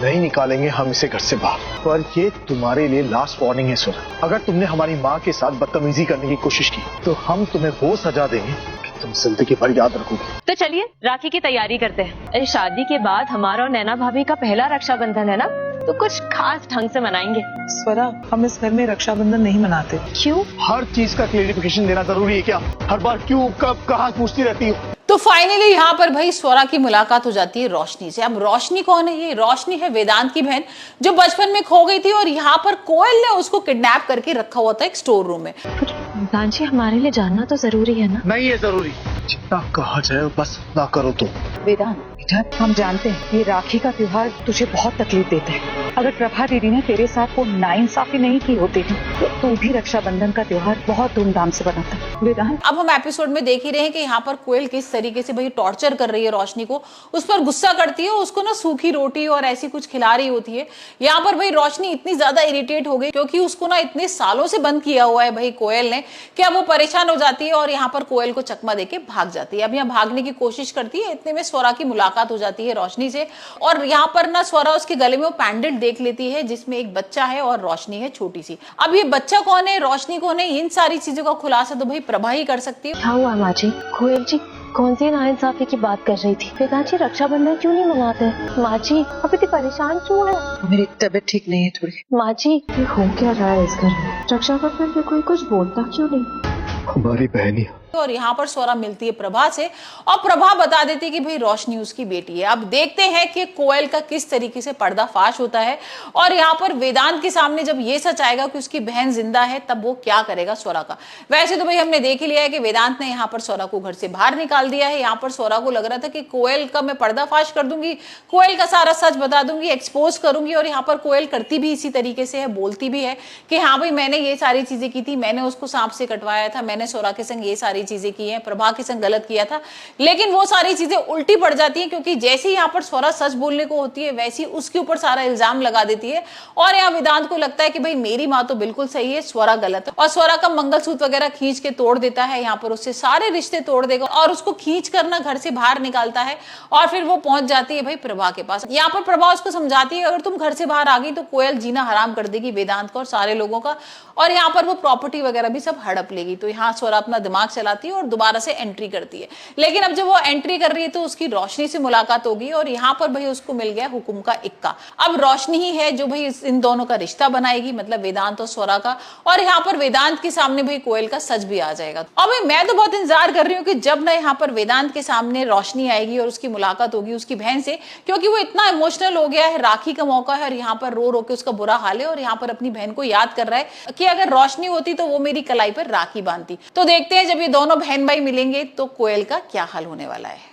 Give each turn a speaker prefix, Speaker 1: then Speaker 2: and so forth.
Speaker 1: नहीं निकालेंगे हम इसे घर से बाहर। पर ये तुम्हारे लिए लास्ट वार्निंग है स्वरा। अगर तुमने हमारी माँ के साथ बदतमीजी करने की कोशिश की तो हम तुम्हें वो सजा देंगे कि तुम जिंदगी भर याद रखोगे।
Speaker 2: तो चलिए राखी की तैयारी करते हैं। अरे शादी के बाद हमारा और नैना भाभी का पहला रक्षाबंधन है ना, तो कुछ खास ढंग से मनाएंगे।
Speaker 3: स्वरा, हम इस घर में रक्षाबंधन नहीं मनाते।
Speaker 2: क्यों?
Speaker 1: हर चीज का क्लेरिफिकेशन देना जरूरी है क्या? हर बार क्यों, कब, कहाँ पूछती रहती हो?
Speaker 4: तो फाइनली यहाँ पर भाई स्वरा की मुलाकात हो जाती है रोशनी से। अब रोशनी कौन है? ये रोशनी है वेदांत की बहन, जो बचपन में खो गई थी और यहाँ पर कोयल ने उसको किडनैप करके रखा हुआ था एक स्टोर रूम में।
Speaker 2: वेदांत जी, हमारे लिए जानना तो जरूरी है ना?
Speaker 1: नहीं है जरूरी, जितना कहा जाए बस ना करो तुम।
Speaker 3: वेदांत बेटा, हम जानते हैं ये राखी का त्योहार तुझे बहुत तकलीफ देता है। अगर प्रभा दीदी ने तेरे साथ वो नाइंसाफी नहीं की होती थी तो तू भी रक्षाबंधन का त्योहार बहुत धूमधाम से बनाता। वेदांत,
Speaker 4: अब हम एपिसोड में देख ही रहे हैं कि यहाँ पर कोयल किस तरीके से भाई टॉर्चर कर रही है रोशनी को, उस पर गुस्सा करती है, उसको ना सूखी रोटी और ऐसी कुछ खिला रही होती है। यहाँ पर भाई रोशनी इतनी ज्यादा इरिटेट हो गई क्योंकि उसको ना इतने सालों से बंद किया हुआ है भाई कोयल ने, कि अब वो परेशान हो जाती है और यहाँ पर कोयल को चकमा देके भाग जाती है। अब यहाँ भागने की कोशिश करती है, इतने में स्वरा की मुलाकात हो जाती है रोशनी से, और यहाँ पर ना स्वरा उसके गले में वो पैंडल देख लेती है जिसमें एक बच्चा है और रोशनी है छोटी सी। अब ये बच्चा कौन है, रोशनी कौन है, इन सारी चीजों का खुलासा तो भाई प्रभा ही कर सकती है।
Speaker 2: क्या हुआ माँ जी? कोयल जी कौन सी नाइंसाफी की बात कर रही थी? वेदांत जी रक्षाबंधन क्यों नहीं मनाते? माँ जी अब इतनी परेशान क्यों है?
Speaker 3: मेरी तबीयत ठीक नहीं है थोड़ी।
Speaker 2: माँ जी ये हो क्या रहा है इस घर में? रक्षाबंधन पे कोई कुछ बोलता क्यों नहीं?
Speaker 1: हमारी बहनी।
Speaker 4: और यहाँ पर स्वरा मिलती है प्रभा से और प्रभा बता देती है कि भाई रोशनी उसकी बेटी है। अब देखते हैं कि कोयल का किस तरीके से पर्दाफाश होता है और यहाँ पर वेदांत के सामने जब ये सच आएगा कि उसकी बहन जिंदा है तब वो क्या करेगा स्वरा का। वैसे तो भाई हमने देख ही लिया है कि वेदांत ने यहाँ पर स्वरा को घर से बाहर निकाल दिया है। यहाँ पर स्वरा को लग रहा था कि कोयल का मैं पर्दाफाश कर दूंगी, कोयल का सारा सच बता दूंगी, एक्सपोज करूंगी, और यहाँ पर कोयल करती भी इसी तरीके से है, बोलती भी है कि हाँ भाई मैंने ये सारी चीजें की थी, मैंने उसको सांप से कटवाया था, मैंने स्वरा के संग ये सारी चीजें की हैं, प्रभा के संग गलत किया था। लेकिन वो सारी चीजें उल्टी पड़ जाती हैं क्योंकि जैसे ही यहाँ पर स्वरा सच बोलने को होती है वैसी उसके ऊपर सारा इल्जाम लगा देती है और यहाँ वेदांत को लगता है कि भाई मेरी माँ तो बिल्कुल सही है, स्वरा गलत है, और स्वरा का मंगलसूत्र वगैरह खींच के तोड़ देता है। यहाँ पर उससे सारे रिश्ते तोड़ देगा और उसको खींच कर ना घर से बाहर निकालता है और फिर वो पहुंच जाती है भाई प्रभा के पास। यहाँ पर प्रभा उसको समझाती है अगर तुम घर से बाहर आ गई तो कोयल जीना हराम कर देगी वेदांत का और सारे लोगों का, और यहाँ पर वो प्रॉपर्टी वगैरह भी सब हड़प लेगी। तो यहाँ स्वरा अपना दिमाग चलाती है और दोबारा से एंट्री करती है। लेकिन अब जब वो एंट्री कर रही है तो उसकी रोशनी से मुलाकात होगी और यहाँ पर भाई उसको मिल गया हुकुम का इक्का। अब रोशनी ही है जो भाई इन दोनों का रिश्ता बनाएगी, मतलब वेदांत और स्वरा का, और यहाँ पर वेदांत के सामने भाई कोयल का सच भी आ जाएगा। अब मैं तो बहुत इंतजार कर रही हूँ कि जब ना यहाँ पर वेदांत के सामने रोशनी आएगी और उसकी मुलाकात होगी उसकी बहन से, क्योंकि वो इतना इमोशनल हो गया है, राखी का मौका है और यहाँ पर रो रो के उसका बुरा हाल है और यहाँ पर अपनी बहन को याद कर रहा है कि अगर रोशनी होती तो वो मेरी कलाई पर राखी बांधती। तो देखते हैं जब ये दोनों बहन भाई मिलेंगे तो कोयल का क्या हाल होने वाला है।